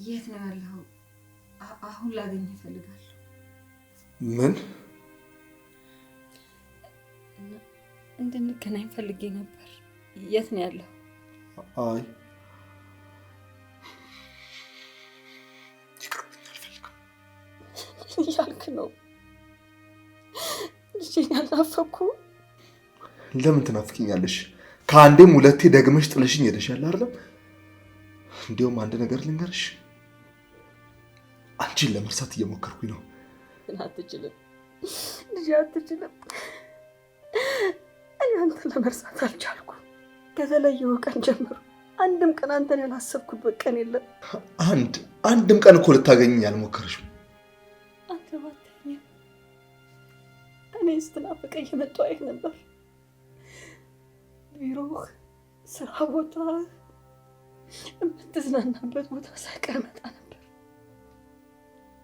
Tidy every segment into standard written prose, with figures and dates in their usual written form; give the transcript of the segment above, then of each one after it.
የት ነው ያለው? አሁን ላገኝ እፈልጋለሁ። ምን? እንድንገናኝ ፈልጌ ነበር። የት ነው ያለው? አይ ይቅርብኝ፣ አልፈልግም እያልክ ነው? ልጄን አልናፈኩም? ለምን ትናፍቂኛለሽ? ከአንዴም ሁለቴ ደግመሽ ጥለሽኝ ሄደሻል አይደለም? እንዲያውም አንድ ነገር ልንገርሽ፣ አንቺን ለመርሳት እየሞከርኩኝ ነው። አትችልም ልጄ፣ አትችልም። እኔ አንተን ለመርሳት አልቻልኩም። ከተለየው ቀን ጀምሮ አንድም ቀን አንተን ያላሰብኩበት ቀን የለም። አንድም ቀን እኮ ልታገኘኝ አልሞከርሽም። አንተ ባትተኛ እኔ ስትናፍቀኝ የመጣሁ አይህ ነበር። ቢሮህ፣ ስራ ቦታ፣ የምትዝናናበት ቦታ ሳይቀር መጣ ነበር።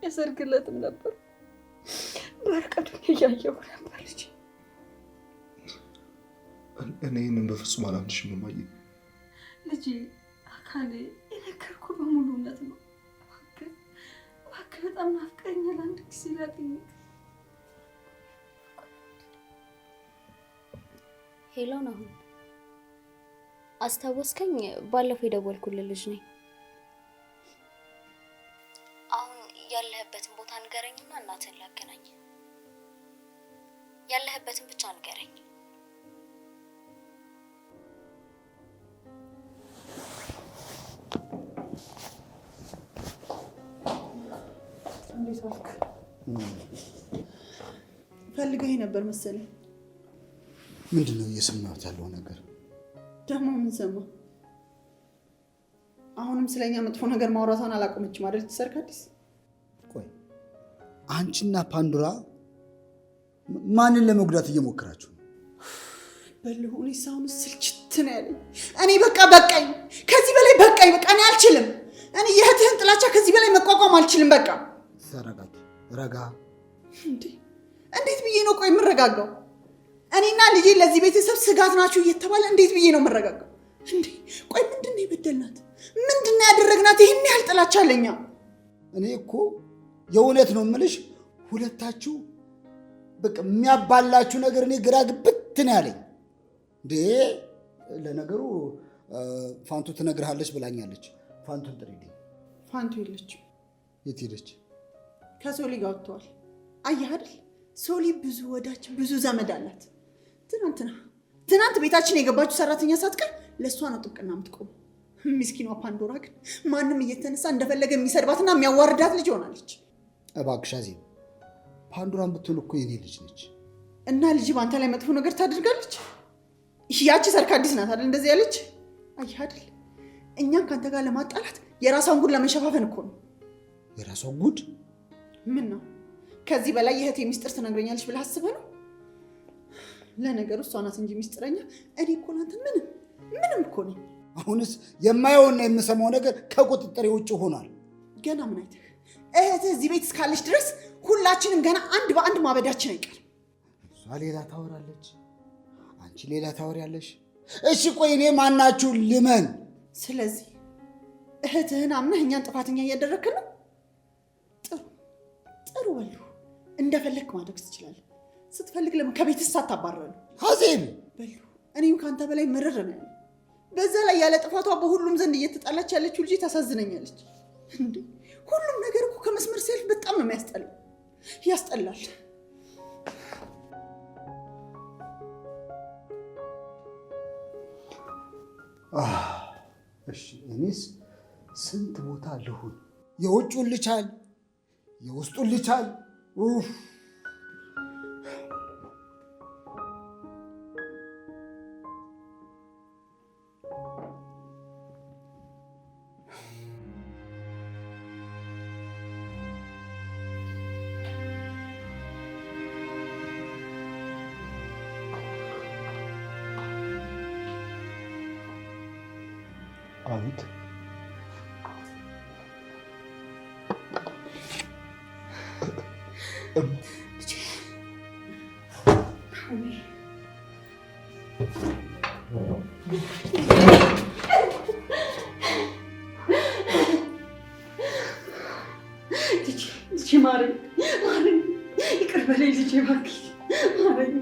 የሰርግ ዕለትም ነበር። በርቀቱን እያየሁ ነበር። ልጄ እኔ ይህንን በፍጹም አላምንሽም እማዬ። ልጄ አካሌ፣ የነገርኩህ በሙሉ እውነት ነው። እባክህ በጣም ናፍቀኸኛል። አንድ ጊዜ ላግኝህ። ሄሎ ናሁን፣ አስታወስከኝ? ባለፈው የደወልኩልህ ልጅ ነኝ። አሁን ያለህበትን ቦታ ንገረኝና እናትህን ላገናኝ። ያለህበትን ብቻ ንገረኝ። እንዴት ዋልክ? ፈልገኝ ነበር መሰለኝ። ምንድነው እየሰማሁት ያለው ነገር? ደግሞ ምን ሰማ? አሁንም ስለኛ መጥፎ ነገር ማውራቷን አላቆመችም አይደል? ትሰርክ አዲስ። ቆይ አንቺና ፓንዶራ ማንን ለመጉዳት እየሞከራችሁ ነው? በልሁን ሳውን ስልችት ነው ያለኝ። እኔ በቃኝ። ከዚህ በላይ በቃኝ። በቃ እኔ አልችልም። እኔ የእህትህን ጥላቻ ከዚህ በላይ መቋቋም አልችልም። በቃ ተረጋጊ። ረጋ። እንዴት ብዬ ነው ቆይ የምረጋጋው? እኔና ልጄ ለዚህ ቤተሰብ ስጋት ናችሁ እየተባለ እንዴት ብዬ ነው የምረጋጋው? ቆይ ምንድነው የበደልናት? ምንድነው ያደረግናት? ይሄን ያህል ጥላቻ አለኛ? እኔ እኮ የእውነት ነው የምልሽ፣ ሁለታችሁ በቃ የሚያባላችሁ ነገር እኔ ግራ ግብት ነው ያለኝ። ለነገሩ ፋንቱ ትነግርሃለች ብላኛለች። ፋንቱን ጥሪልኝ። ፋንቱ የለችም። የት ሄደች? ከሶሊ ጋር ወጥተዋል። አየህ አይደል? ሶሊ ብዙ ወዳጅ ብዙ ዘመድ አላት። ትናንት ቤታችን የገባችው ሰራተኛ ሳትቀር ለእሷ ነው ጥብቅና የምትቆመው። ምስኪኗ ፓንዶራ ግን ማንም እየተነሳ እንደፈለገ የሚሰድባትና የሚያዋርዳት ልጅ ሆናለች። እባክሽ አዜብ፣ ፓንዶራን ብትሆን እኮ የኔ ልጅ ነች። እና ልጅ በአንተ ላይ መጥፎ ነገር ታደርጋለች? ያቺ ሰርክ አዲስ ናት አይደል እንደዚህ ያለች? አየህ አይደል? እኛም ከአንተ ጋር ለማጣላት የራሷን ጉድ ለመሸፋፈን እኮ ነው። የራሷን ጉድ? ምን ነው ከዚህ በላይ የእህቴ ሚስጥር ትነግረኛለች ብለህ አስበህ ነው? ለነገሩ እሷ ናት እንጂ ሚስጥረኛ። እኔ እኮ ናት ምንም እኮ ነኝ። አሁንስ የማየውና የምሰማው ነገር ከቁጥጥሬ ውጭ ሆኗል። ገና ምን አይተህ? እህትህ እዚህ ቤት እስካለች ድረስ ሁላችንም ገና አንድ በአንድ ማበዳችን አይቀርም። እሷ ሌላ ታወራለች፣ አንቺ ሌላ ታወሪያለሽ። እሺ ቆይ እኔ ማናችሁ ልመን? ስለዚህ እህትህን አምነህ እኛን ጥፋተኛ እያደረግክ ነው። ጥሩ በሉ፣ እንደፈለግክ ማድረግ ትችላለህ። ስትፈልግ ለምን ከቤትስ አታባረሩ? አዜብ በሉ፣ እኔም ከአንተ በላይ ምርር ነው ያለው። በዛ ላይ ያለ ጥፋቷ በሁሉም ዘንድ እየተጣላች ያለችው ልጅ ታሳዝነኛለች። ሁሉም ነገር እኮ ከመስመር ሲያልፍ በጣም ነው የሚያስጠላው። ያስጠላል። እሺ እኔስ ስንት ቦታ ልሁን? የውጩን ልቻል፣ የውስጡን ልቻል። አቤት። ማረኝ ማረኝ፣ ይቅር በለኝ ልጄ እባክህ ማረኝ።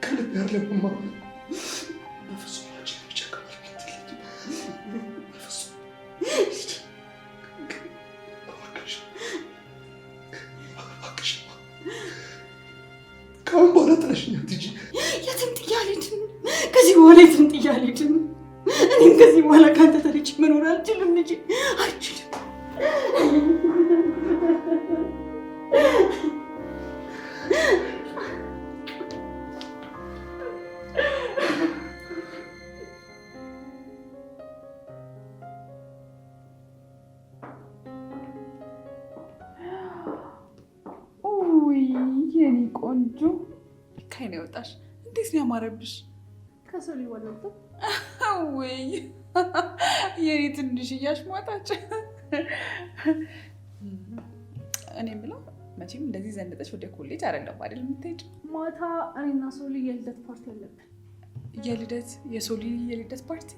ከልብ ያለማ በፍጹም አንቺ ብቻ ከአሁን በኋላ ጥለሽኝ አትሂጂ። የትም ጥዬ አልሄድም። ከዚህ በኋላ የትም ጥዬ አልሄድም። እኔም ከዚህ በኋላ ከአንተ ተለይቼ መኖር አልችልም ልጄ፣ አልችልም። የኔ ቆንጆ ከኔ ወጣሽ፣ እንዴት ነው ያማረብሽ! ከሰው ሊወለድ ወይ የኔ ትንሽ እያሽሟጣች። እኔ የምለው መቼም እንደዚህ ዘንጠሽ ወደ ኮሌጅ አይደለም አይደል የምትሄጂው? ማታ እኔና ሶሊ የልደት ፓርቲ አለብን። የሶሊ የልደት ፓርቲ?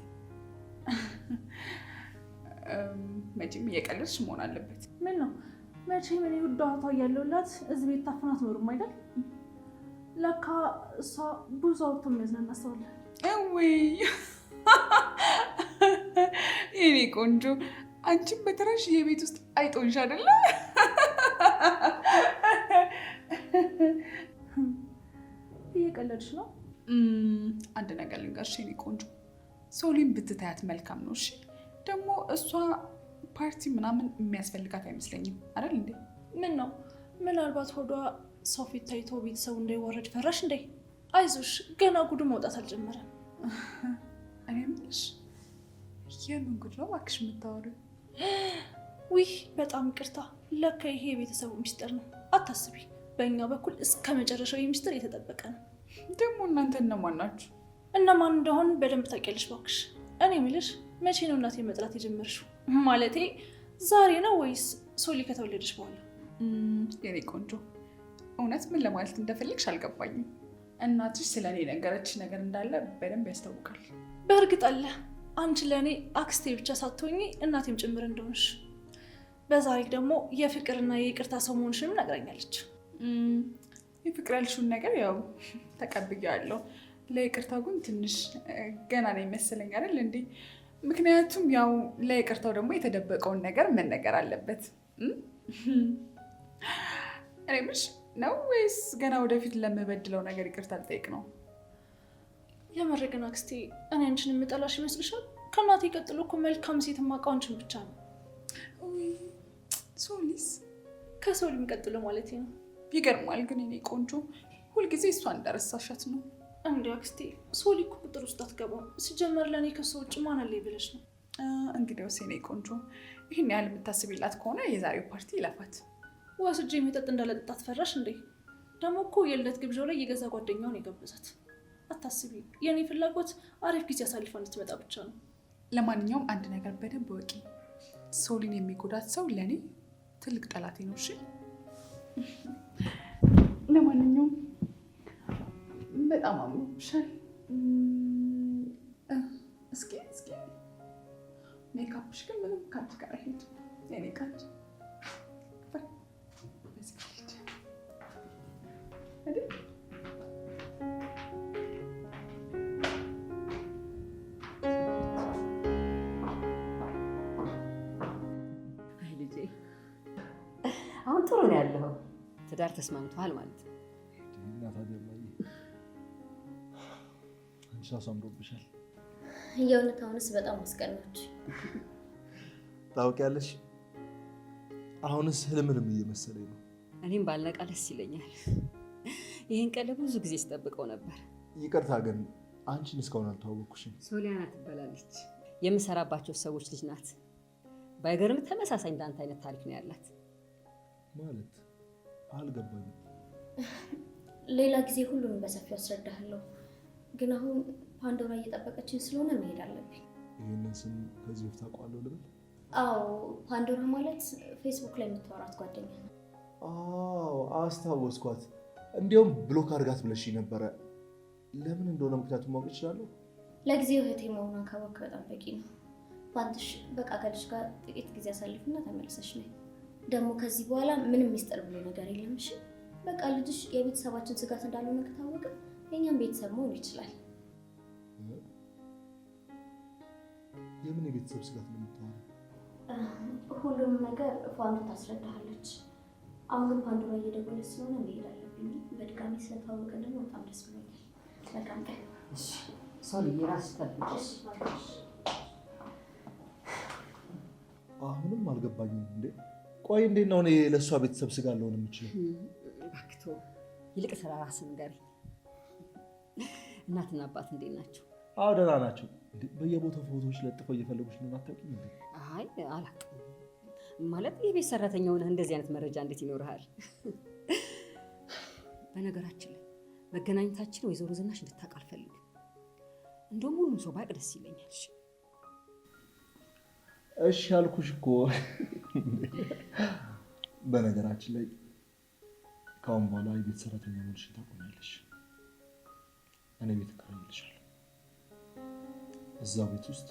መቼም እየቀለድሽ መሆን አለበት። ምን ነው መቼም እኔ ውድ እህቷ እያለሁላት እዚህ ቤት ታፍና አትኖርም አይደል? ለካ እሷ ብዙ አውጥቶ የሚያዝናና ሰው አለ። ወይ የኔ ቆንጆ፣ አንቺም በተራሽ የቤት ውስጥ አይጦንሽ አይደለ? እየቀለድሽ ነው። አንድ ነገር ልንገርሽ የኔ ቆንጆ፣ ሶሊን ብትታያት መልካም ነው። እሺ ደግሞ እሷ ፓርቲ ምናምን የሚያስፈልጋት አይመስለኝም አይደል እንዴ? ምን ነው ምናልባት ሆዷ ሰው ፊት ታይቶ ቤተሰቡ እንዳይዋረድ ፈራሽ እንዴ? አይዞሽ ገና ጉዱ መውጣት አልጀመረም። እኔ የምልሽ የምን ጉድ ነው እባክሽ የምታወሪው? ውይ በጣም ይቅርታ፣ ለካ ይሄ የቤተሰቡ ሚስጥር ነው። አታስቢ፣ በእኛ በኩል እስከ መጨረሻው ሚስጥር የተጠበቀ ነው። ደግሞ እናንተ እነማን ናችሁ? እነማን እንደሆን በደንብ ታውቂያለሽ እባክሽ። እኔ የምልሽ መቼ ነው እናቴ መጥራት የጀመርሽው? ማለቴ ዛሬ ነው ወይስ ሶሊ ከተወለደች በኋላ? የኔ ቆንጆ እውነት ምን ለማለት እንደፈለግሽ አልገባኝም። እናትሽ ስለ እኔ ነገረችሽ ነገር እንዳለ በደንብ ያስታውቃል። በእርግጥ አለ። አንቺ ለእኔ አክስቴ ብቻ ሳትሆኚ እናቴም ጭምር እንደሆንሽ፣ በዛሬ ደግሞ የፍቅርና የይቅርታ ሰው መሆንሽንም ነግራኛለች። የፍቅር ያልሽውን ነገር ያው ተቀብያለሁ። ለይቅርታ ግን ትንሽ ገና ነው ይመስለኝ አይደል እንዴ? ምክንያቱም ያው ለይቅርታው ደግሞ የተደበቀውን ነገር መነገር አለበት። እኔ ምሽ ነው ወይስ ገና ወደፊት ለምበድለው ነገር ይቅርታ ልጠይቅ ነው? የምር ግን አክስቴ እኔ አንቺን የምጠላሽ ይመስልሻል? ከእናቴ ቀጥሎ እኮ መልካም ሴት የማውቀው አንቺን ብቻ ነው። ሶሊስ? ከሶሊም ቀጥሎ ማለት ነው። ይገርማል ግን እኔ ቆንጆ ሁልጊዜ እሷ እንዳረሳሻት ነው። እንዲ አክስቴ ሶሊ እኮ ቁጥር ውስጥ አትገባም። ሲጀመር ለእኔ ከሰው ውጭ ማን አለ ብለሽ ነው? እንግዲያውስ የኔ ቆንጆ ይህን ያህል የምታስቢላት ከሆነ የዛሬው ፓርቲ ይለፋት። ወስጄ የሚጠጥ እንዳለጠጣት ፈራሽ እንዴ? ደግሞ እኮ የልደት ግብዣው ላይ የገዛ ጓደኛውን የጋበዛት። አታስቢ፣ የእኔ ፍላጎት አሪፍ ጊዜ አሳልፋ እንድትመጣ ብቻ ነው። ለማንኛውም አንድ ነገር በደንብ ወቂ፣ ሶሊን የሚጎዳት ሰው ለእኔ ትልቅ ጠላቴ ነው። እሺ ለማንኛውም በጣም አምሮብሻል። እስኪ ሜካፕሽ ግን ምንም ከአንቺ ጋር አይሄድም የኔ ካንቺ። አይ ልጄ አሁን ጥሩ ነው ያለው። ትዳር ተስማምቷል ማለት ነው። አምሮብሻል። የእውነት አሁንስ በጣም አስቀናች። ታውቂያለሽ፣ አሁንስ ህልምንም እየመሰለኝ ነው። እኔም ባልነቃ ደስ ይለኛል። ይህን ቀን ብዙ ጊዜ ስጠብቀው ነበር። ይቅርታ ግን አንቺን እስካሁን አልተዋወቅኩሽም። ሶሊያና ትባላለች። የምሰራባቸው ሰዎች ልጅ ናት። ባይገርም ተመሳሳይ እንዳንተ አይነት ታሪክ ነው ያላት። ማለት አልገባኝም። ሌላ ጊዜ ሁሉንም በሰፊው አስረዳሃለሁ። ግን አሁን ፓንዶራ እየጠበቀችን ስለሆነ መሄድ አለብኝ። ይህንን ስም ከዚህ በፊት አውቀዋለሁ ልበል? አዎ፣ ፓንዶራ ማለት ፌስቡክ ላይ የምታወራት ጓደኛ ነው። አዎ አስታወስኳት። እንዲያውም ብሎክ አድርጋት ብለሽ ነበረ። ለምን እንደሆነ ምክንያቱም ማወቅ እችላለሁ? ለጊዜው እህቴ መሆኗን ካወቅክ በጣም በቂ ነው። ፋንትሽ በቃ ከልጅ ጋር ጥቂት ጊዜ አሳልፍና ተመልሰሽ ነይ። ደግሞ ከዚህ በኋላ ምንም ሚስጥር ብሎ ነገር የለም። እሺ በቃ ልጅሽ የቤተሰባችን ስጋት እንዳልሆነ ከታወቀ የኛም ቤተሰብ መሆን ይችላል። የምን የቤተሰብ ስጋት ነው የምታወራው? ሁሉም ነገር ፋንቱ ታስረዳሃለች። አሁን ፓንዶራ እየደወለች ስለሆነ መሄድ አለብኝ። በድጋሚ ስለተዋወቅን በጣም ደስ ብሎኛል። በጣም ቀን እሺ ሶሊ የራስሽ ጠብቂሽ። አሁንም አልገባኝም። እንዴ ቆይ እንዴት ነው እኔ ለእሷ ቤተሰብ ስጋ ልሆን የምችለው? ባክቶ ይልቅ ስለ ራስህ ንገረኝ። እናትና አባት እንዴት ናቸው? አዎ ደህና ናቸው። በየቦታው ፎቶዎች ለጥፈው እየፈለጉሽ ነው። አታውቂም እንዴ? አይ አላውቅም። ማለት የቤት ሰራተኛ ሆነህ እንደዚህ አይነት መረጃ እንዴት ይኖርሃል? በነገራችን ላይ መገናኘታችን ወይዘሮ ዝናሽ እንድታውቅ አልፈልግም። እንደውም ሁሉም ሰው ባያውቅ ደስ ይለኛል። እሺ አልኩሽ እኮ። በነገራችን ላይ ከአሁን በኋላ የቤት ሰራተኛ መሆንሽን ታቆሚያለሽ። እኔ ቤት እከራይልሻለሁ። እዛ ቤት ውስጥ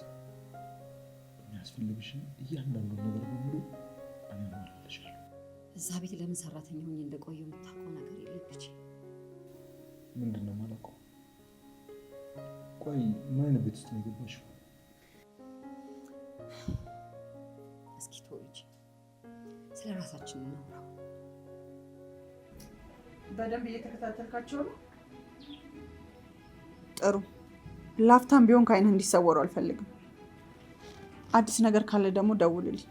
የሚያስፈልግሽን እያንዳንዱን ነገር በሙሉ እኔ አሟላልሻለሁ። እዛ ቤት ለምን ሰራተኛ ሆኜ እንደቆየሁ የምታውቀው ነገር የለብሽ? ምንድን ነው የማላውቀው? ቆይ ምን አይነት ቤት ውስጥ ነው የገባሽው? እስኪ ተወጂ፣ ስለ ራሳችን እናውራ። በደንብ እየተከታተልካቸው ነው? ጥሩ። ላፍታም ቢሆን ከዓይንህ እንዲሰወሩ አልፈልግም። አዲስ ነገር ካለ ደግሞ ደውልልኝ።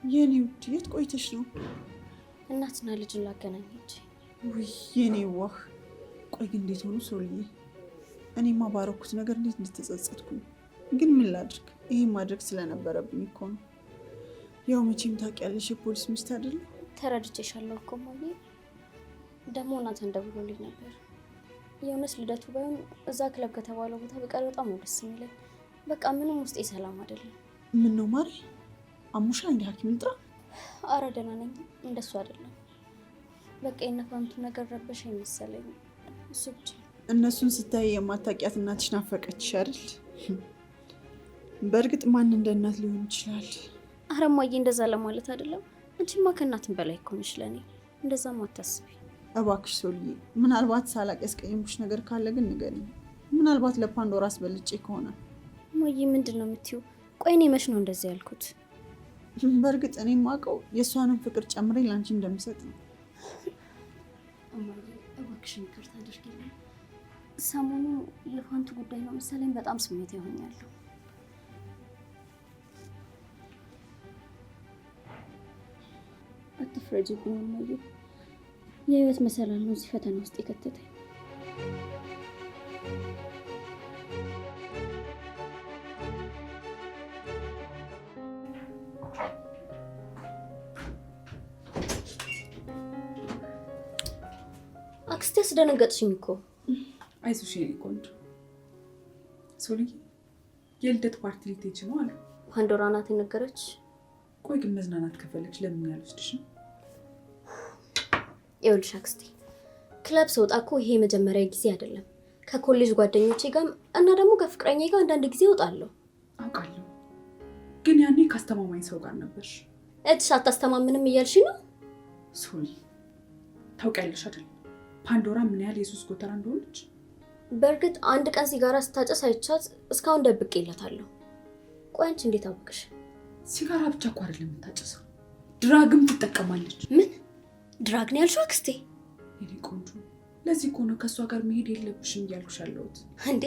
የኔ ውድ የት ቆይተሽ ነው? እናትና ልጅን ላገናኘች። ውይ የኔ ዋህ። ቆይ ግን እንዴት ሆኑ ሶልዬ? እኔማ ባረኩት ነገር እንዴት እንደተጸጸትኩኝ። ግን ምን ላድርግ? ይሄ ማድረግ ስለነበረብኝ እኮ ነው። ያው መቼም ታውቂያለሽ የፖሊስ ሚስት አይደለ? ተረድቼሻለሁ እኮ እማዬ። ደግሞ እናንተን ደውሎልኝ ነበር። የእውነት ልደቱ ባይሆን እዛ ክለብ ከተባለው ቦታ በቀር በጣም ነው ደስ የሚለኝ። በቃ ምንም ውስጤ ሰላም አይደለም። ምን ነው ማሪ? አሙሻ እንደ ሐኪም ልጥራ? አረ ደህና ነኝ። እንደሱ አይደለም። በቃ የነፋንቱ ነገር ረበሽ መሰለኝ። እሱ ብቻ። እነሱን ስታይ የማታውቂያት እናትሽ ናፈቀችሽ አይደል? በእርግጥ ማን እንደ እናት ሊሆን ይችላል? አረ እማዬ እንደዛ ለማለት አይደለም። አንቺማ ከእናትም በላይ እኮ ነሽ ለእኔ። እንደዛም አታስቢ እባክሽ ሶልዬ። ምናልባት ሳላቅ ያስቀየምኩሽ ነገር ካለ ግን ንገሪኝ። ምናልባት ለፓንዶራ አስበልጬ ከሆነ። እማዬ ምንድን ነው የምትይው? ቆይ እኔ መች ነው እንደዚህ ያልኩት? በእርግጥ እኔ የማውቀው የእሷንም ፍቅር ጨምሬ ለአንቺ እንደምሰጥ ነው። እማዬ እባክሽን ይቅርታ አድርጊልኝ። ሰሞኑ የፋንቱ ጉዳይ ነው መሰለኝ በጣም ስሜት ይሆኛለሁ። አትፍረጂብኝ እማዬ። የህይወት መሰላል ነው እዚህ ፈተና ውስጥ የከተተኝ። አክስቴ አስደነገጥሽኝ እኮ። አይዞሽ የኔ ቆንጆ። ሶልዬ የልደት ፓርቲ ልትሄጂ ነው አለ። ፓንዶራ ናት የነገረች። ቆይ ግን መዝናናት ከፈለግሽ ለምን ያልወስድሽ ነው? ይኸውልሽ አክስቴ፣ ክለብ ስወጣ እኮ ይሄ የመጀመሪያ ጊዜ አይደለም። ከኮሌጅ ጓደኞቼ ጋር እና ደግሞ ከፍቅረኛዬ ጋር አንዳንድ ጊዜ እወጣለሁ። አውቃለሁ፣ ግን ያኔ ካስተማማኝ ሰው ጋር ነበርሽ። እጅሽ አታስተማምንም እያልሽ ነው? ሶሊ ታውቂያለሽ አይደል ፓንዶራ ምን ያህል የሱስ ጎተራ እንደሆነች? በእርግጥ አንድ ቀን ሲጋራ ስታጨስ አይቻት እስካሁን ደብቄላታለሁ። ቆይ አንቺ እንዴት አወቅሽ? ሲጋራ ብቻ እኮ አይደለም የምታጨሰው፣ ድራግም ትጠቀማለች። ምን ድራግ ነው ያልሽው አክስቴ? የኔ ቆንጆ፣ ለዚህ እኮ ነው ከእሷ ጋር መሄድ የለብሽም እያልኩሽ ያለሁት። እንዴ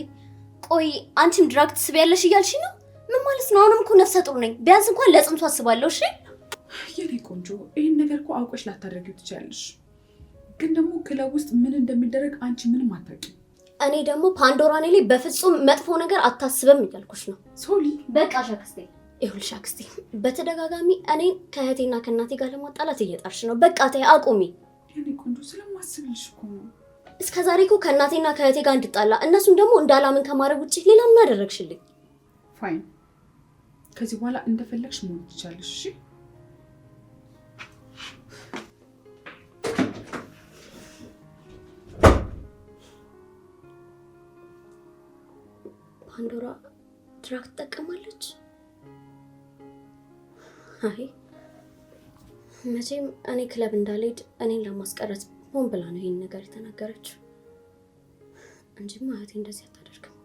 ቆይ አንቺም ድራግ ትስቢያለሽ እያልሽ ነው? ምን ማለት ነው? አሁንም እኮ ነፍሰ ጡር ነኝ። ቢያንስ እንኳን ለጽንሱ አስባለሁ። እሺ የኔ ቆንጆ፣ ይህን ነገር እኮ አውቀሽ ላታደርጊው ትችያለሽ። ግን ደግሞ ክለብ ውስጥ ምን እንደሚደረግ አንቺ ምንም አታውቂም። እኔ ደግሞ ፓንዶራ እኔ ላይ በፍጹም መጥፎ ነገር አታስብም እያልኩሽ ነው። ሶሊ በቃ አክስቴ። ይኸውልሽ አክስቴ፣ በተደጋጋሚ እኔን ከእህቴና ከእናቴ ጋር ለማጣላት እየጣርሽ ነው። በቃ ተይ አቁሚ። የኔ ቆንጆ፣ ስለማስብልሽ እኮ ነው። እስከ ዛሬ እኮ ከእናቴና ከእህቴ ጋር እንድጣላ እነሱን ደግሞ እንዳላምን ከማድረግ ውጭ ሌላ ምን አደረግሽልኝ? ፋይን፣ ከዚህ በኋላ እንደፈለግሽ መሆን ትችያለሽ። እሺ ፓንዶራ ድራግ ትጠቀማለች? አይ መቼም እኔ ክለብ እንዳልሄድ እኔን ለማስቀረት ሆን ብላ ነው ይሄን ነገር የተናገረችው እንጂማ እህቴ እንደዚህ አታደርግም።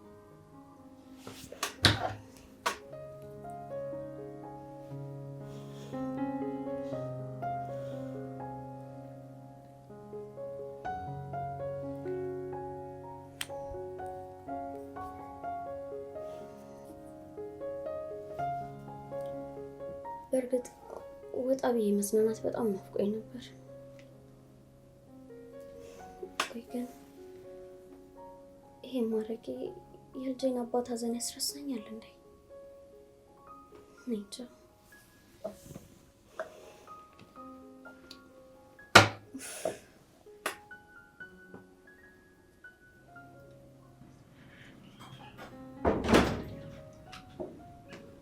በእርግጥ ወጣ ብዬ መዝናናት በጣም ናፍቆኝ ነበር። ቆይ ግን ይሄ ማድረጌ የልጄን አባት ሐዘን ያስረሳኛል እንዴ? እኔ እንጃ።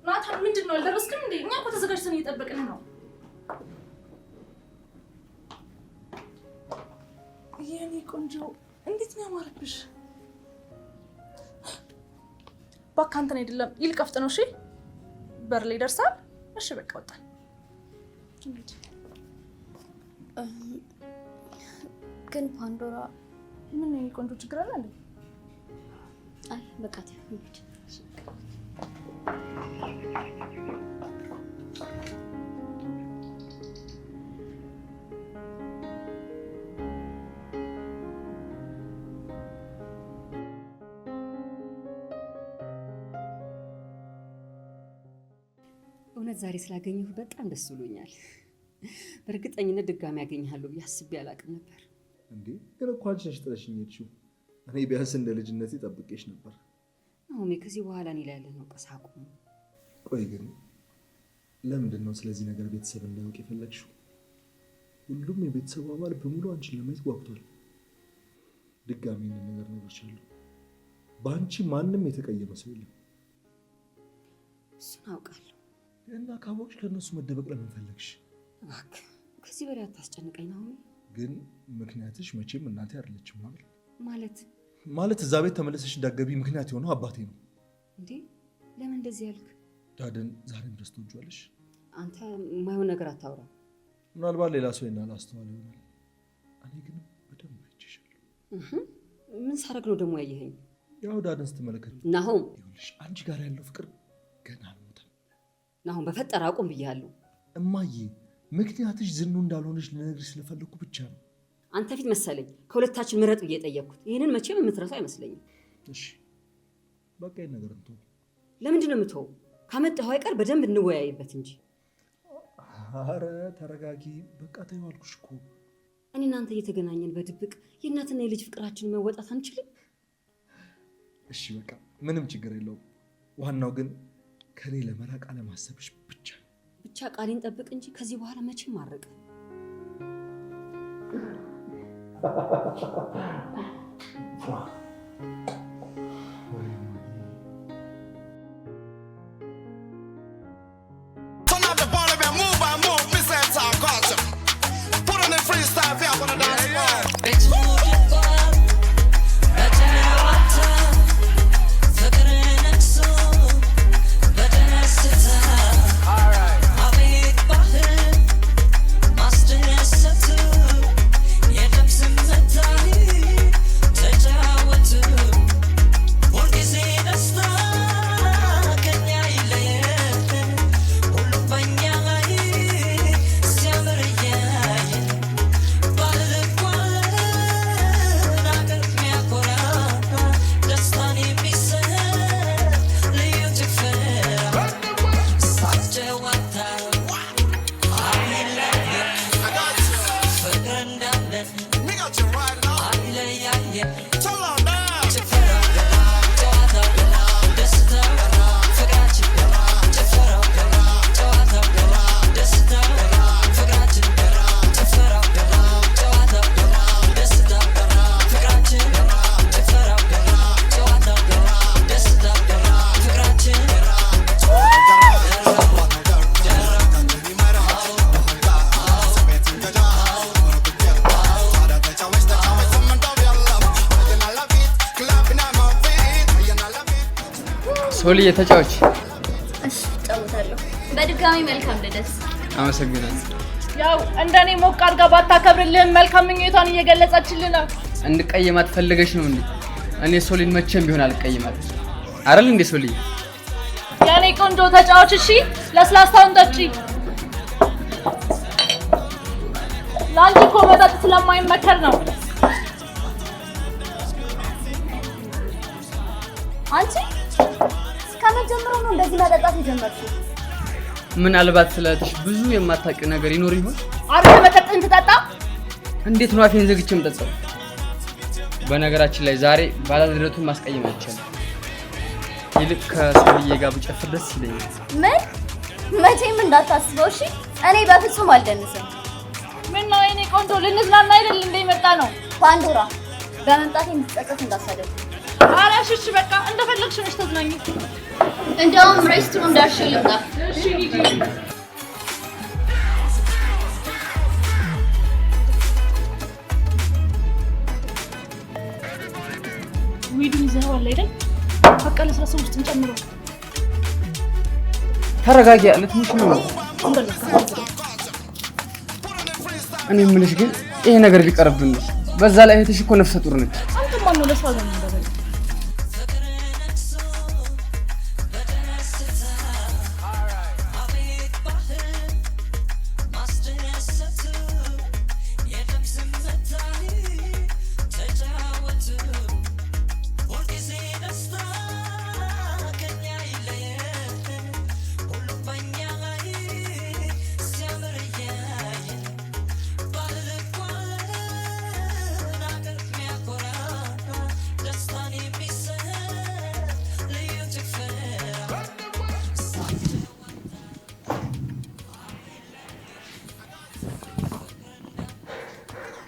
ናታን ምንድን ነው አልደረስክም እንዴ? እኛ እኮ ተዘጋጅተን እየጠበቅን ነው። የኔ ቆንጆ እንዴት ነው ያማረብሽ! እባክህ አንተን አይደለም ይልቀፍጥ ነው። እሺ በር ላይ ደርሳል። እሺ በቃ ወጣን። ግን ፓንዶራ ምን የኔ ቆንጆ ችግር አለ እንዴ? አይ በቃ ትሄድ። እውነት ዛሬ ስላገኘሁ በጣም ደስ ብሎኛል። በእርግጠኝነት ድጋሚ ያገኘሃለሁ ብዬ አስቤ አላውቅም ነበር። እንዴ ግን እኮ አንቺ ነሽ ጥለሽኝ የሄድሽው። እኔ ቢያንስ እንደ ልጅነቴ ጠብቄሽ ነበር። አሁን ከዚህ በኋላ እኔ ላይ ያለን ወቀሳ አቁም። ቆይ ግን ለምንድን ነው ስለዚህ ነገር ቤተሰብ እንዳያውቅ የፈለግሽው? ሁሉም የቤተሰቡ አባል በሙሉ አንቺን ለማየት ጓጉቷል። ድጋሚ ይህንን ነገር ነግሬሻለሁ። በአንቺ ማንም የተቀየመ ሰው የለም። እሱን አውቃለሁ። እና ካወቅሽ ከእነሱ መደበቅ ለምን ፈለግሽ? እባክህ ከዚህ በላይ አታስጨንቀኝ ነው። ግን ምክንያትሽ መቼም እናቴ አይደለችም ማለት ማለት እዛ ቤት ተመለሰሽ እንዳትገቢ ምክንያት የሆነው አባቴ ነው። እንዴ ለምን እንደዚህ ያልክ? ዳድን ዛሬም ድረስ ትወጂዋለሽ? አንተ የማይሆን ነገር አታውራ። ምናልባት ሌላ ሰው ላስተዋል ይሆናል። እኔ ግን በደንብ አይቼሻለሁ። ምን ሳረግ ነው ደግሞ ያየኸኝ? ያው ዳድን ስትመለከት ናሆም፣ ይኸውልሽ አንቺ ጋር ያለው ፍቅር ገና አልሞተም። ናሆም በፈጠረ አቁም ብያለሁ። እማዬ ምክንያትሽ ዝኑ እንዳልሆነች ልነግርሽ ስለፈለኩ ብቻ ነው። አንተ ፊት መሰለኝ ከሁለታችን ምረጥ ብዬ ጠየቅኩት። ይህንን መቼም የምትረሳው አይመስለኝም። እሺ በቃ ይሄን ነገር እንተው። ለምንድን ነው የምትወው? ካመጣኸው አይቀር በደንብ እንወያይበት እንጂ። ኧረ ተረጋጊ። በቃ ተይው አልኩሽ እኮ። እኔ እናንተ እየተገናኘን በድብቅ የእናትና የልጅ ፍቅራችንን መወጣት አንችልም? እሺ በቃ ምንም ችግር የለውም። ዋናው ግን ከኔ ለመራቅ አለማሰብሽ ብቻ ነው። ብቻ ቃሌን ጠብቅ እንጂ ከዚህ በኋላ መቼም ማረቅ ሶሊ የተጫወች። እሺ እጫወታለሁ። በድጋሚ መልካም ልደት። አመሰግናለሁ። ያው እንደኔ ሞቅ አድርጋ ባታከብርልህም መልካም ምኞቷን እየገለጸችልህ ነው። እንድቀይማት ፈልገሽ ነው እንዴ? እኔ ሶሊን መቼም ቢሆን አልቀይማት አይደል እንዴ? ሶሊ ያኔ ቆንጆ ተጫዋች። እሺ ለስላሳውን ጠጪ። ላንቺ እኮ መጠጥ ስለማይመከር ነው። አንቺ ከመጀመሩ ነው እንደዚህ መጠጣት የጀመርሽው? ምናልባት ስለትሽ ብዙ የማታውቂው ነገር ይኖር ይሆን? አረ መጠጥን ትጠጣ። እንዴት ነው አፌን ዘግቼ የምጠጣው? በነገራችን ላይ ዛሬ ባለድረቱን ማስቀየም አይቻልም። ይልቅ ከሶልዬ ጋር ብጨፍር ደስ ይለኛል። ምን? መቼም እንዳታስበው እሺ። እኔ በፍጹም አልደንስም። ምን ነው የኔ ቆንጆ ልንዝናና አይደል እንደ መጣ ነው? ፓንዶራ በመምጣቴ እንድትጸጸት እንዳሳደብ። ኧረ እሺ በቃ እንደፈለግሽ ነሽ ተዝናኝ። እንደውም ሬስቶራንት ዳርሽ ልምጣ። እሺ ሂጂ። ዊዱን ይዘኸዋል አይደል? በቃ ለስላሳ ውስጥ እንጨምረው። ተረጋጊ። ልትሙሽ ነው። እኔ የምልሽ ግን ይሄ ነገር ቢቀርብን፣ በዛ ላይ እህትሽ እኮ ነፍሰ ጡር ነች። አንተ ማን ነው ለሷ ጋር እንደበለ?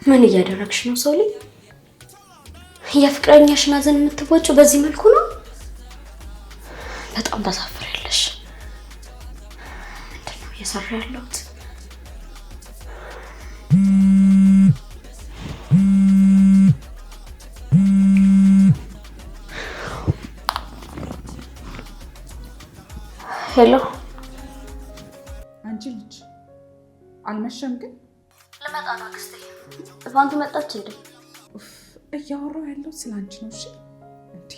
ምን እያደረግሽ ነው ሶሊ? የፍቅረኛሽን ሐዘን የምትወጪው በዚህ መልኩ ነው? በጣም ታሳፍሪያለሽ። ምንድነው እየሰራ ያለሁት? ሄሎ፣ አንቺ ልጅ አልመሸም ግን? ልመጣ ነው አክስቴ። ፋንቱ መጣች እንዴ? እያወራሁ ያለው ስለ አንቺ ነው። እሺ እንዴ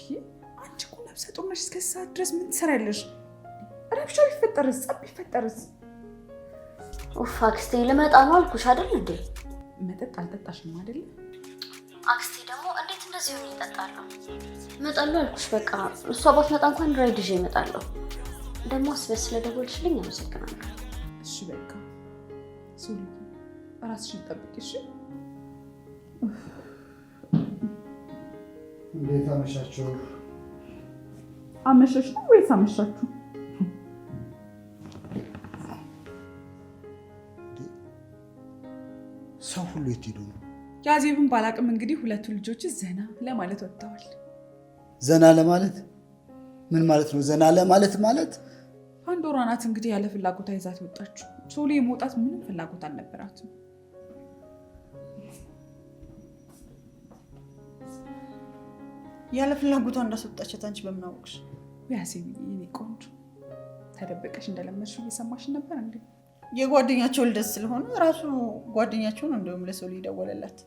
አንቺ እኮ ነፍሰ ጡር ነሽ። እስከ ሰዓት ድረስ ምን ትሰሪያለሽ? ረብሻ ቢፈጠርስ? ጸብ ቢፈጠርስ? ኡፍ አክስቴ ልመጣ ነው አልኩሽ አይደል እንዴ? መጠጥ አልጠጣሽም አይደል? አክስቴ ደግሞ እንዴት እንደዚህ ሆነ ይጠጣለሁ? እመጣለሁ አልኩሽ። በቃ እሷ ባትመጣ እንኳን ራይድ ይዤ እመጣለሁ። ደግሞ አስበሽ ስለደወልሽልኝ አመሰግናለሁ። እሺ በቃ ሶሊ ራስሽን ጠብቂ እሺ። እንዴት አመሻችሁ? አመሸሽ ነው ወይስ አመሻችሁ? ሰው ሁሉ የት ሄዱ ነው? ያዜብን ባላቅም እንግዲህ ሁለቱ ልጆች ዘና ለማለት ወጥተዋል። ዘና ለማለት ምን ማለት ነው? ዘና ለማለት ማለት ፓንዶራ ናት እንግዲህ ያለ ፍላጎት ይዛት ወጣችሁ። ሶሊ የመውጣት ምንም ፍላጎት አልነበራትም። ያለ ፍላጎቷ እንዳስወጣቻት አንቺ በምን አወቅሽ? ያዜብ የኔ ቆንጆ ተደበቀሽ እንደለመድሽው እየሰማሽ ነበር እንዴ? የጓደኛቸው ልደት ስለሆነ ራሱ ጓደኛቸው ነው እንደውም ለሶሊ ደወለላት።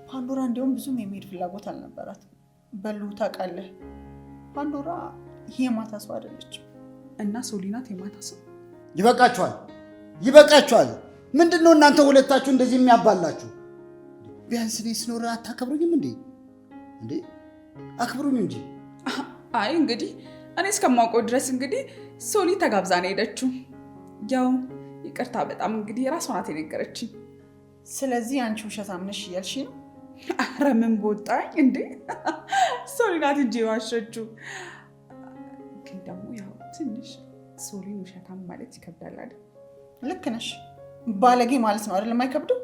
ፓንዶራ እንደውም ብዙም የሚሄድ ፍላጎት አልነበራትም። በሉ ታውቃለህ፣ ፓንዶራ የማታ ሰው አይደለችም። እና ሶሊ ናት የማታ ሰው። ይበቃችኋል፣ ይበቃችኋል። ምንድነው እናንተ ሁለታችሁ እንደዚህ የሚያባላችሁ? ቢያንስ እኔ ስኖር አታከብሩኝም እንዴ? እንዴ አክብሩኝ እንጂ። አይ እንግዲህ እኔ እስከማውቀው ድረስ እንግዲህ ሶሊ ተጋብዛ ነው ሄደችው። ያው ይቅርታ በጣም እንግዲህ ራሷ ናት የነገረችኝ። ስለዚህ አንቺ ውሸታም ነሽ እያልሽ ነው? ኧረ ምን በወጣኝ እንዴ! ሶሊ ናት እንጂ ዋሸችው። ግን ደግሞ ያው ትንሽ ሶሊን ውሸታም ማለት ይከብዳል አይደል? ልክ ነሽ። ባለጌ ማለት ነው አይደል? የማይከብደው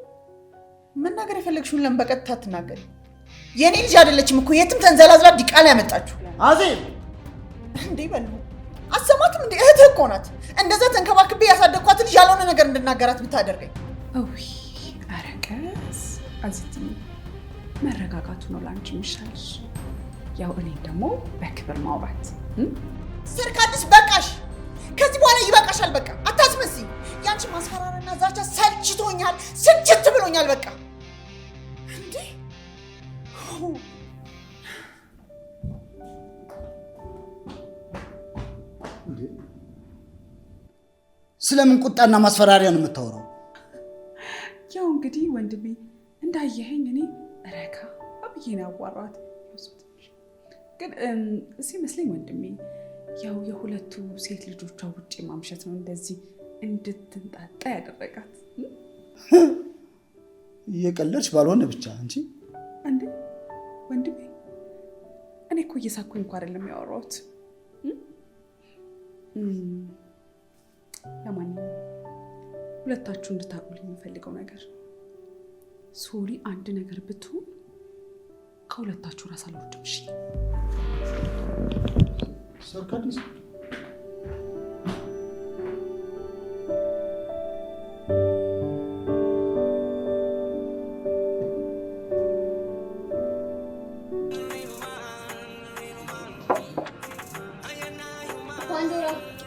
መናገር የፈለግሽውን ለምን በቀጥታ አትናገሪ? የኔ ልጅ አይደለችም እኮ የትም ተንዘላዝላ ዲቃላ ያመጣችሁ። አዜብ እንዴ በሉ አሰማትም እንዴ? እህትህ እኮ ናት። እንደዛ ተንከባክቤ ያሳደግኳት ልጅ ያልሆነ ነገር እንድናገራት ብታደርገኝ። ኦይ ኧረ ቀስ አዚቲ፣ መረጋጋቱ ነው ላንቺ የሚሻልሽ። ያው እኔ ደግሞ በክብር ማውራት ሰርካዲስ በቃሽ። ከዚህ በኋላ ይበቃሻል። በቃ አታስመስይ። ያንቺ ማስፈራሪያና ዛቻ ሰልችቶኛል፣ ስልችት ብሎኛል። በቃ እንዴ ስለምን ቁጣና ማስፈራሪያ ነው የምታወራው? ያው እንግዲህ ወንድሜ እንዳየኸኝ እኔ ረካ ብዬ ነው ያዋራኋት። ግን ሲመስለኝ ወንድሜ ያው የሁለቱ ሴት ልጆቿ ውጭ ማምሸት ነው እንደዚህ እንድትንጣጣ ያደረጋት። እየቀለድሽ ባልሆነ ብቻ አንቺ እንዴ ወንድሜ፣ እኔ እኮ እየሳኩኝ እንኳን አይደለም ያወራሁት። ለማንኛውም ሁለታችሁ እንድታውቁልኝ የምፈልገው ነገር ሶሊ አንድ ነገር ብትሆን ከሁለታችሁ ራስ አልወርድም። እሺ ሰርካዲስ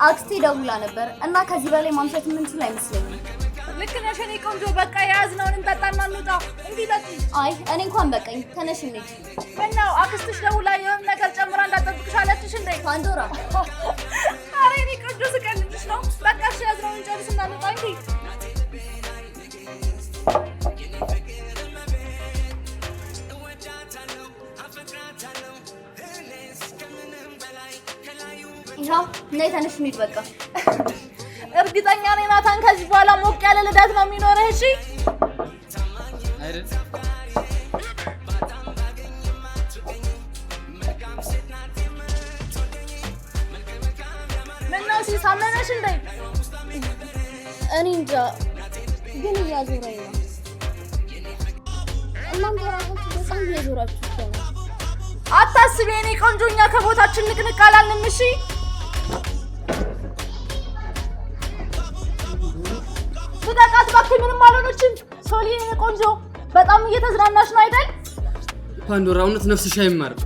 አክስቴ ደውላ ነበር እና ከዚህ በላይ ማምሸት የምንችል አይመስለኝም። ልክ ነሽ የኔ ቆንጆ። በቃ የያዝነውን እንጠጣና እንውጣ። እንዲህ በቂ። አይ እኔ እንኳን በቃኝ። ተነሽ እንሂድ። ምነው አክስትሽ ደውላ የሆነ ነገር ጨምራ እንዳጠብቅሽ አለችሽ እንዴ? ፓንዶራ ኧረ የኔ ቆንጆ ስቀልድሽ ነው። በቃ እሺ የያዝነውን እንጨርስና እንውጣ። እንሂድ። ይኸው ነይ ተነሽ እንሂድ በቃ። እርግጠኛ ነኝ ናታን ከዚህ በኋላ ሞቅ ያለ ልደት ነው የሚኖርህ። እሺ አይደል? ምነው ሲሳመነሽ እንዴ? እኔ እንጃ ግን እያዞረኝ ነው። እናንተ ራሳችሁ በጣም እየዞራችሁ ነው። አታስቢ የኔ ቆንጆ፣ እኛ ከቦታችን ንቅንቅ አላልንም። እሺ ብታቃት እባክህ፣ ምንም አልሆነችም። ሶሊ የኔ ቆንጆ በጣም እየተዝናናሽ ነው አይደል? ፓንዶራ እውነት ነፍስሽ አይማርም።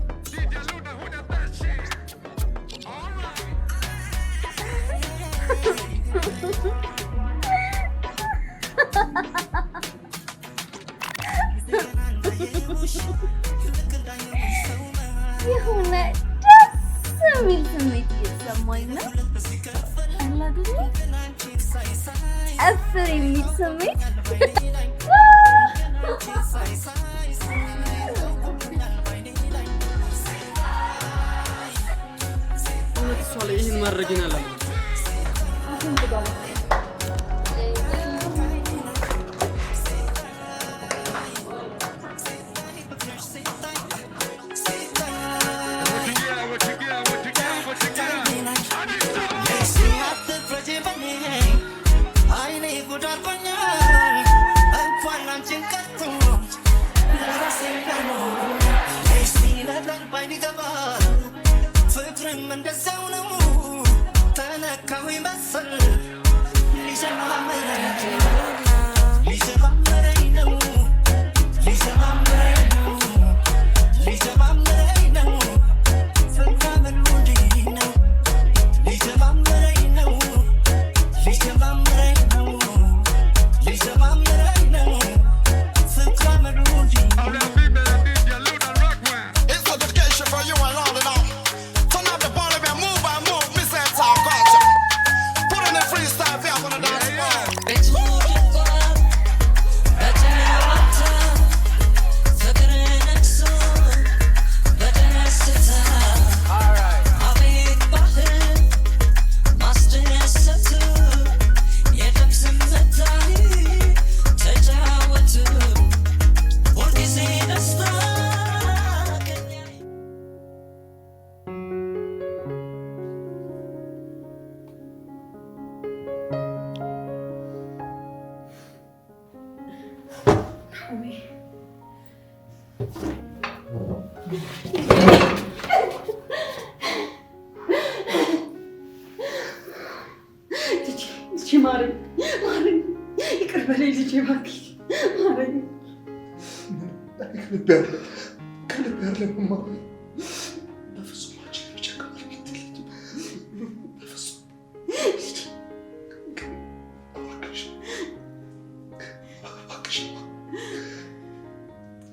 የሆነ ደስ የሚል ስሜት እየተሰማኝ ነው። እፍር የሚል ስሜት። እውነት እሷ ላይ ይህን ማድረግን አለ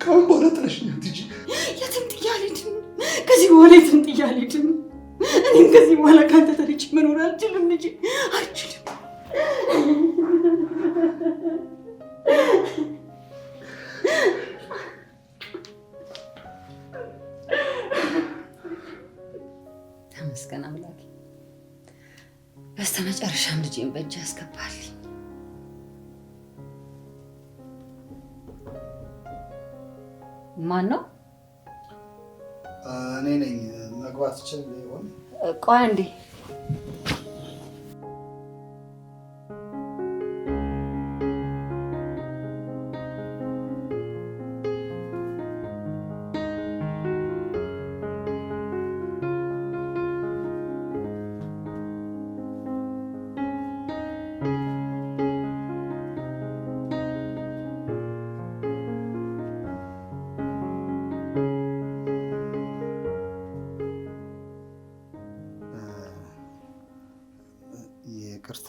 ካሁን በኋላ ጥለሽኝ አትሂጂ። የትም ጥዬ አልሄድም። ከዚህ በኋላ የትም ጥዬ አልሄድም። እኔም ከዚህ በኋላ ከአንተ ተለይቼ መኖር አልችልም ልጄ፣ አልችልም። ተመስገን አምላኬ፣ በስተመጨረሻም ልጄን በእጅ ያስገባል። ማን ነው? እኔ ነኝ። መግባት ይችል ይሆን? ቆይ አንዴ። ይቅርታ፣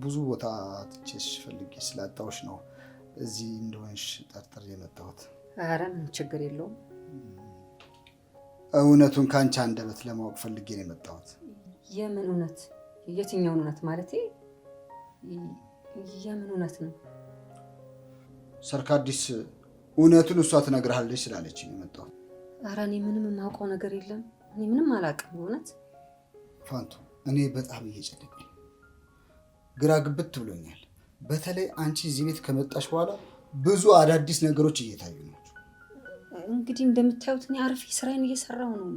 ብዙ ቦታ ትቼሽ ፈልጌ ስላጣሁሽ ነው እዚህ እንደሆንሽ ጠርጥሬ የመጣሁት። ኧረ ምን ችግር የለውም። እውነቱን ከአንቺ አንደበት ለማወቅ ፈልጌ ነው የመጣሁት። የምን እውነት? የትኛውን እውነት ማለቴ? የምን እውነት ነው? ሰርካዲስ እውነቱን እሷ ትነግርሃለች ስላለች ነው የመጣሁት። ኧረ እኔ ምንም የማውቀው ነገር የለም። እኔ ምንም አላውቅም እውነት። ፋንቱ፣ እኔ በጣም እየጨነቀኝ ግራ ግብት ብሎኛል። በተለይ አንቺ እዚህ ቤት ከመጣሽ በኋላ ብዙ አዳዲስ ነገሮች እየታዩ ናቸው። እንግዲህ እንደምታዩት እኔ አርፌ ስራዬን እየሰራሁ ነው።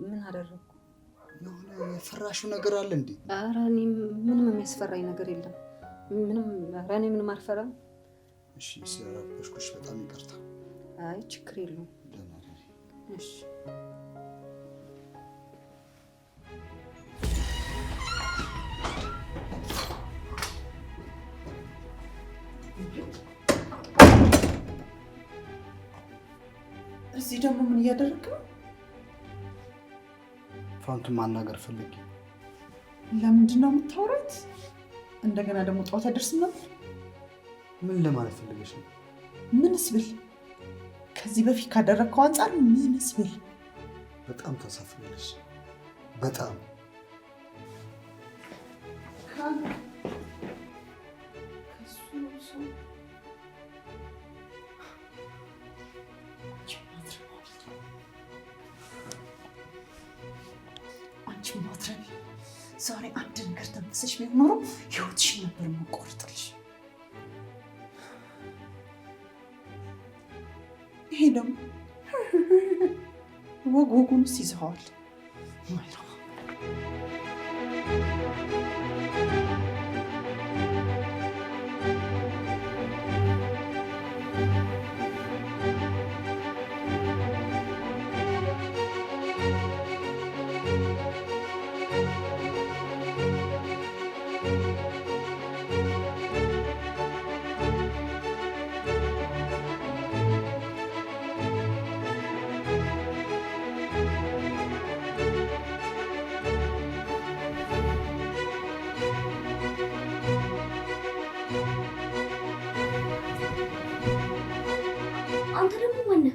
ምን አደረግኩ? የሆነ የፈራሽው ነገር አለ እንዴ? ኧረ እኔ ምንም የሚያስፈራኝ ነገር የለም። ኧረ እኔ ምንም አልፈራም። እሺ፣ ስለረበሽኩሽ በጣም ይቅርታ። አይ ችግር የለውም። እሺ እዚህ ደግሞ ምን እያደረግህ ነው? ፋንቱን ማናገር ፈልጌ። ለምንድን ነው የምታወራት? እንደገና ደግሞ ጠዋት አይደርስም ነበር? ምን ለማለት ፈልገሽ ነው? ምንስ ብል? ከዚህ በፊት ካደረግከው አንጻር ምንስ ብል? በጣም ታሳፍሪያለሽ። በጣም ማትረቢ ዛሬ አንድ ነገር ተመሰሽ ቢሆን ኖሮ ህይወትሽን ነበር የምቆርጥልሽ። ይሄ ደግሞ ወጉንስ ይዘዋል። አንተ ደግሞ ማነህ?